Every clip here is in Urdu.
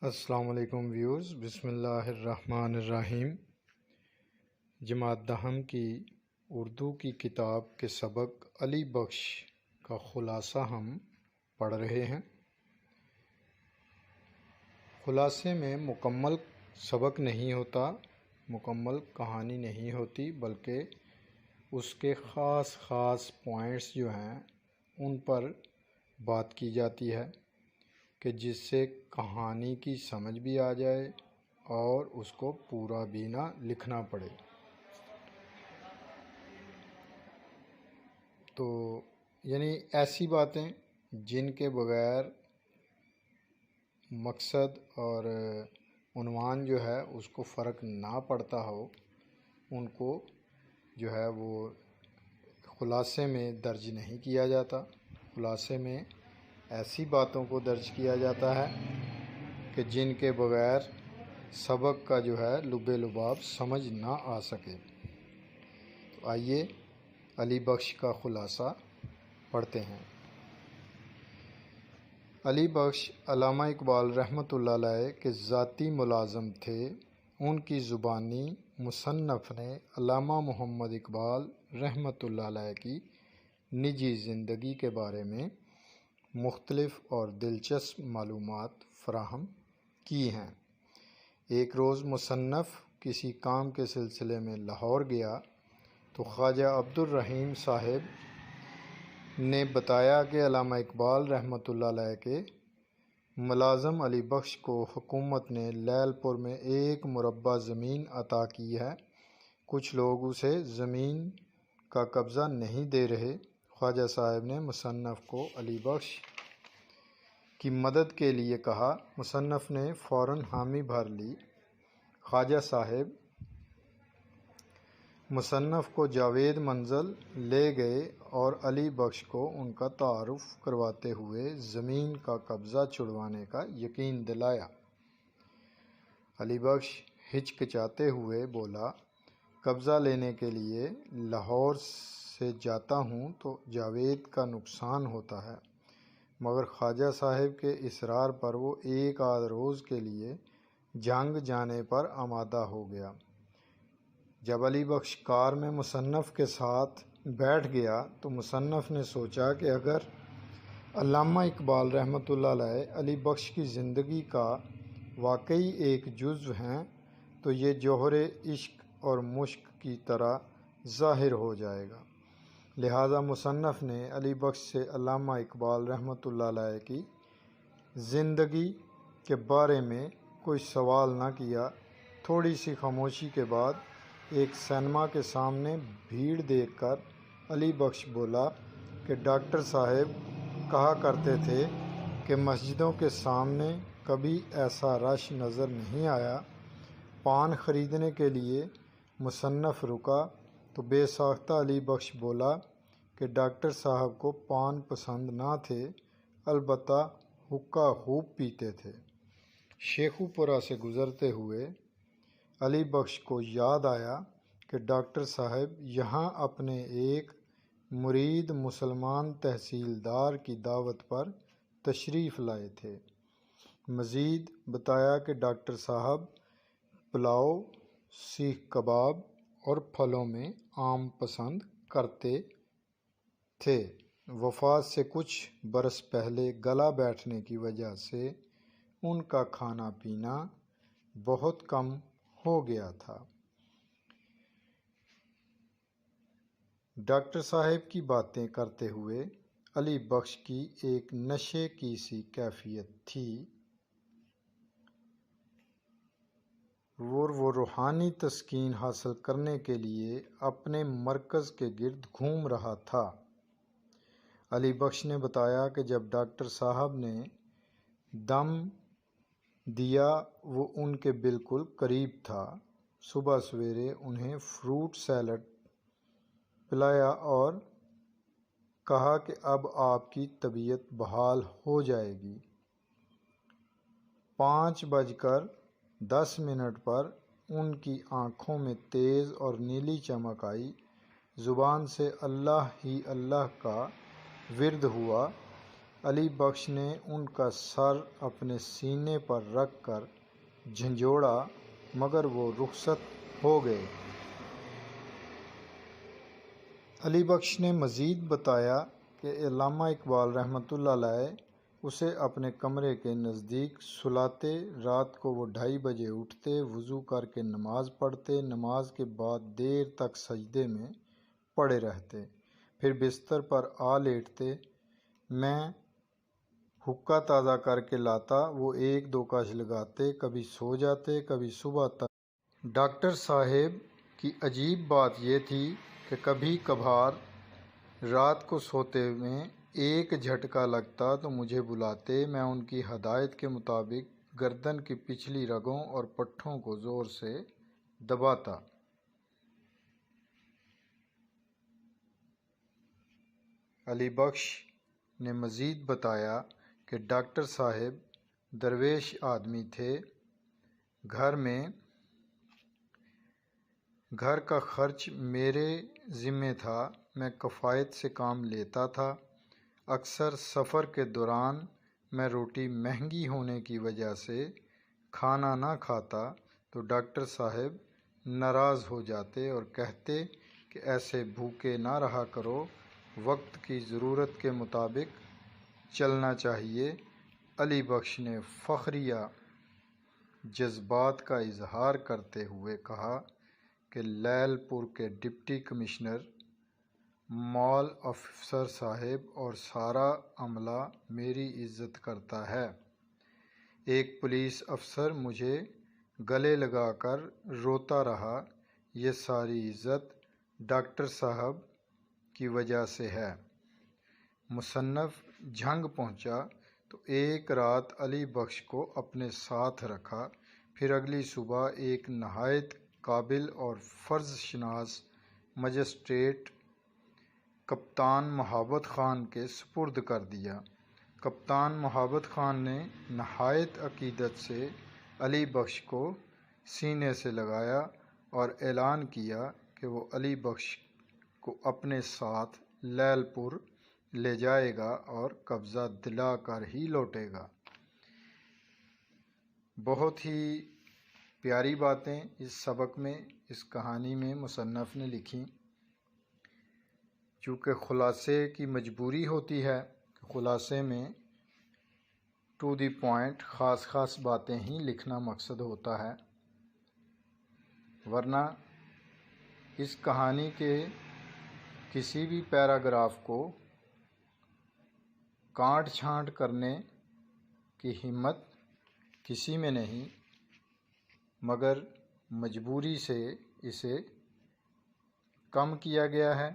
السلام علیکم ویورز، بسم اللہ الرحمن الرحیم۔ جماعت دہم کی اردو کی کتاب کے سبق علی بخش کا خلاصہ ہم پڑھ رہے ہیں۔ خلاصے میں مکمل سبق نہیں ہوتا، مکمل کہانی نہیں ہوتی، بلکہ اس کے خاص پوائنٹس جو ہیں ان پر بات کی جاتی ہے کہ جس سے کہانی کی سمجھ بھی آ جائے اور اس کو پورا بھی نہ لکھنا پڑے۔ تو یعنی ایسی باتیں جن کے بغیر مقصد اور عنوان جو ہے اس کو فرق نہ پڑتا ہو، ان کو جو ہے وہ خلاصے میں درج نہیں کیا جاتا۔ خلاصے میں ایسی باتوں کو درج کیا جاتا ہے کہ جن کے بغیر سبق کا جو ہے لب لباب سمجھ نہ آ سکے۔ تو آئیے علی بخش کا خلاصہ پڑھتے ہیں۔ علی بخش علامہ اقبال رحمۃ اللہ علیہ کے ذاتی ملازم تھے۔ ان کی زبانی مصنف نے علامہ محمد اقبال رحمۃ اللہ علیہ کی نجی زندگی کے بارے میں مختلف اور دلچسپ معلومات فراہم کی ہیں۔ ایک روز مصنف کسی کام کے سلسلے میں لاہور گیا تو خواجہ عبدالرحیم صاحب نے بتایا کہ علامہ اقبال رحمۃ اللہ علیہ کے ملازم علی بخش کو حکومت نے لیل پور میں 1 مربع زمین عطا کی ہے۔ کچھ لوگ اسے زمین کا قبضہ نہیں دے رہے۔ خواجہ صاحب نے مصنف کو علی بخش کی مدد کے لیے کہا۔ مصنف نے فوراً حامی بھر لی۔ خواجہ صاحب مصنف کو جاوید منزل لے گئے اور علی بخش کو ان کا تعارف کرواتے ہوئے زمین کا قبضہ چھڑوانے کا یقین دلایا۔ علی بخش ہچکچاتے ہوئے بولا، قبضہ لینے کے لیے لاہور سے جاتا ہوں تو جاوید کا نقصان ہوتا ہے، مگر خواجہ صاحب کے اصرار پر وہ 1 آدھ روز کے لیے جنگ جانے پر آمادہ ہو گیا۔ جب علی بخش کار میں مصنف کے ساتھ بیٹھ گیا تو مصنف نے سوچا کہ اگر علامہ اقبال رحمۃ اللہ علیہ علی بخش کی زندگی کا واقعی ایک جزو ہیں تو یہ جوہر عشق اور مشق کی طرح ظاہر ہو جائے گا۔ لہٰذا مصنف نے علی بخش سے علامہ اقبال رحمۃ اللہ علیہ کی زندگی کے بارے میں کوئی سوال نہ کیا۔ تھوڑی سی خاموشی کے بعد ایک سینما کے سامنے بھیڑ دیکھ کر علی بخش بولا کہ ڈاکٹر صاحب کہا کرتے تھے کہ مسجدوں کے سامنے کبھی ایسا رش نظر نہیں آیا۔ پان خریدنے کے لیے مصنف رکا تو بے ساختہ علی بخش بولا کہ ڈاکٹر صاحب کو پان پسند نہ تھے، البتہ حقہ خوب پیتے تھے۔ شیخو پورہ سے گزرتے ہوئے علی بخش کو یاد آیا کہ ڈاکٹر صاحب یہاں اپنے ایک مرید مسلمان تحصیلدار کی دعوت پر تشریف لائے تھے۔ مزید بتایا کہ ڈاکٹر صاحب پلاؤ، سیخ کباب اور پھلوں میں آم پسند کرتے تھے۔ وفات سے کچھ برس پہلے گلا بیٹھنے کی وجہ سے ان کا کھانا پینا بہت کم ہو گیا تھا۔ ڈاکٹر صاحب کی باتیں کرتے ہوئے علی بخش کی ایک نشے کی سی کیفیت تھی۔ وہ روحانی تسکین حاصل کرنے کے لیے اپنے مرکز کے گرد گھوم رہا تھا۔ علی بخش نے بتایا کہ جب ڈاکٹر صاحب نے دم دیا وہ ان کے بالکل قریب تھا۔ صبح سویرے انہیں فروٹ سیلڈ پلایا اور کہا کہ اب آپ کی طبیعت بحال ہو جائے گی۔ 5:10 پر ان کی آنکھوں میں تیز اور نیلی چمک آئی، زبان سے اللہ ہی اللہ کا ورد ہوا علی بخش نے ان کا سر اپنے سینے پر رکھ کر جھنجھوڑا مگر وہ رخصت ہو گئے۔ علی بخش نے مزید بتایا کہ علامہ اقبال رحمۃ اللہ علیہ اسے اپنے کمرے کے نزدیک سلاتے، رات کو وہ 2:30 بجے اٹھتے، وضو کر کے نماز پڑھتے، نماز کے بعد دیر تک سجدے میں پڑے رہتے، پھر بستر پر آ لیٹتے، میں حقہ تازہ کر کے لاتا، وہ 1-2 کش لگاتے، کبھی سو جاتے، کبھی صبح تک۔ ڈاکٹر صاحب کی عجیب بات یہ تھی کہ کبھی کبھار رات کو سوتے میں ایک جھٹکا لگتا تو مجھے بلاتے، میں ان کی ہدایت کے مطابق گردن کی پچھلی رگوں اور پٹھوں کو زور سے دباتا۔ علی بخش نے مزید بتایا کہ ڈاکٹر صاحب درویش آدمی تھے، گھر کا خرچ میرے ذمہ تھا، میں کفایت سے کام لیتا تھا، اکثر سفر کے دوران میں روٹی مہنگی ہونے کی وجہ سے کھانا نہ کھاتا تو ڈاکٹر صاحب ناراض ہو جاتے اور کہتے کہ ایسے بھوکے نہ رہا کرو، وقت کی ضرورت کے مطابق چلنا چاہیے۔ علی بخش نے فخریہ جذبات کا اظہار کرتے ہوئے کہا کہ لیل پور کے ڈپٹی کمشنر، مال افسر صاحب اور سارا عملہ میری عزت کرتا ہے۔ ایک پولیس افسر مجھے گلے لگا کر روتا رہا، یہ ساری عزت ڈاکٹر صاحب کی وجہ سے ہے۔ مصنف جھنگ پہنچا تو ایک رات علی بخش کو اپنے ساتھ رکھا، پھر اگلی صبح ایک نہایت قابل اور فرض شناس مجسٹریٹ کپتان مہابت خان کے سپرد کر دیا۔ کپتان مہابت خان نے نہایت عقیدت سے علی بخش کو سینے سے لگایا اور اعلان کیا کہ وہ علی بخش کو اپنے ساتھ لیل پور لے جائے گا اور قبضہ دلا کر ہی لوٹے گا۔ بہت ہی پیاری باتیں اس سبق میں، اس کہانی میں مصنف نے لکھی۔ چونکہ خلاصے کی مجبوری ہوتی ہے، خلاصے میں ٹو دی پوائنٹ خاص باتیں ہی لکھنا مقصد ہوتا ہے، ورنہ اس کہانی کے کسی بھی پیراگراف کو کاٹ چھانٹ کرنے کی ہمت کسی میں نہیں، مگر مجبوری سے اسے کم کیا گیا ہے،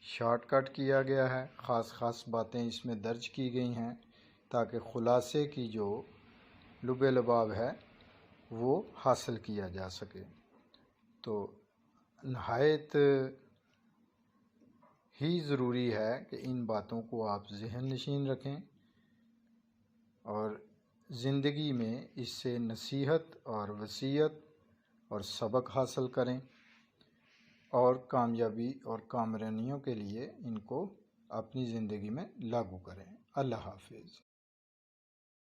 شارٹ کٹ کیا گیا ہے، خاص باتیں اس میں درج کی گئی ہیں تاکہ خلاصے کی جو لب لباب ہے وہ حاصل کیا جا سکے۔ تو نہایت ہی ضروری ہے کہ ان باتوں کو آپ ذہن نشین رکھیں اور زندگی میں اس سے نصیحت اور وصیت اور سبق حاصل کریں اور کامیابی اور کامرانیوں کے لیے ان کو اپنی زندگی میں لاگو کریں۔ اللہ حافظ۔